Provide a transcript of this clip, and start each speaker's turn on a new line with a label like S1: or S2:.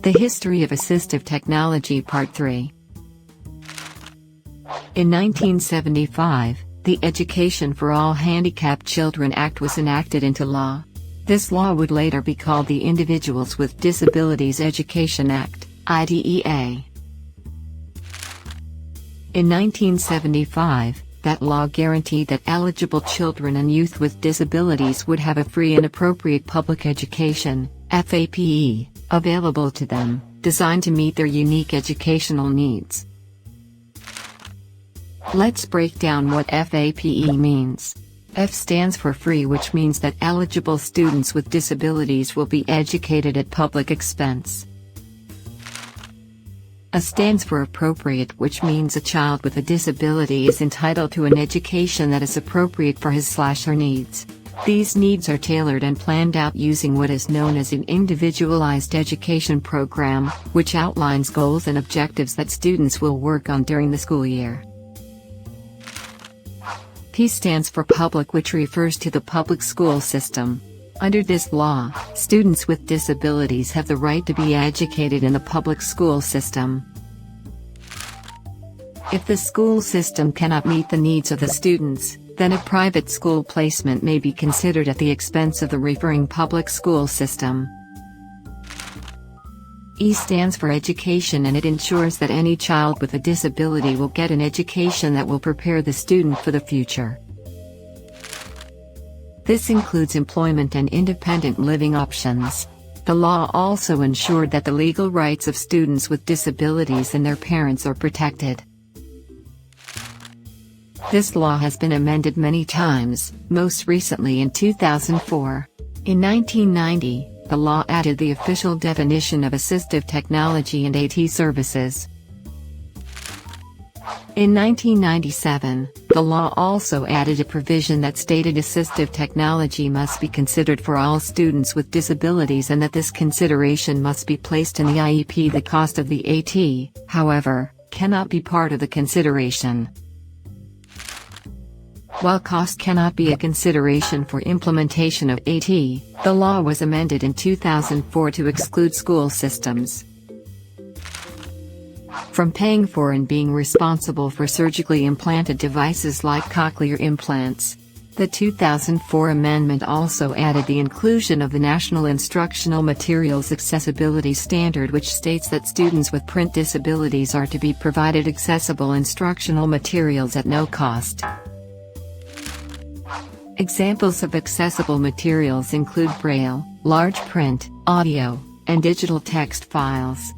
S1: The History of Assistive Technology Part 3. In 1975, the Education for All Handicapped Children Act was enacted into law. This law would later be called the Individuals with Disabilities Education Act, IDEA. In 1975, that law guaranteed that eligible children and youth with disabilities would have a free and appropriate public education, FAPE, available to them, designed to meet their unique educational needs. Let's break down what FAPE means. F stands for free, which means that eligible students with disabilities will be educated at public expense. A stands for appropriate, which means a child with a disability is entitled to an education that is appropriate for his/her needs. These needs are tailored and planned out using what is known as an individualized education program, which outlines goals and objectives that students will work on during the school year. P stands for public, which refers to the public school system. Under this law, students with disabilities have the right to be educated in the public school system. If the school system cannot meet the needs of the students, then a private school placement may be considered at the expense of the referring public school system. E stands for education, and it ensures that any child with a disability will get an education that will prepare the student for the future. This includes employment and independent living options. The law also ensured that the legal rights of students with disabilities and their parents are protected. This law has been amended many times, most recently in 2004. In 1990, the law added the official definition of assistive technology and AT services. In 1997, the law also added a provision that stated assistive technology must be considered for all students with disabilities and that this consideration must be placed in the IEP. The cost of the AT, however, cannot be part of the consideration. While cost cannot be a consideration for implementation of AT, the law was amended in 2004 to exclude school systems from paying for and being responsible for surgically implanted devices like cochlear implants. The 2004 amendment also added the inclusion of the National Instructional Materials Accessibility Standard, which states that students with print disabilities are to be provided accessible instructional materials at no cost. Examples of accessible materials include Braille, large print, audio, and digital text files.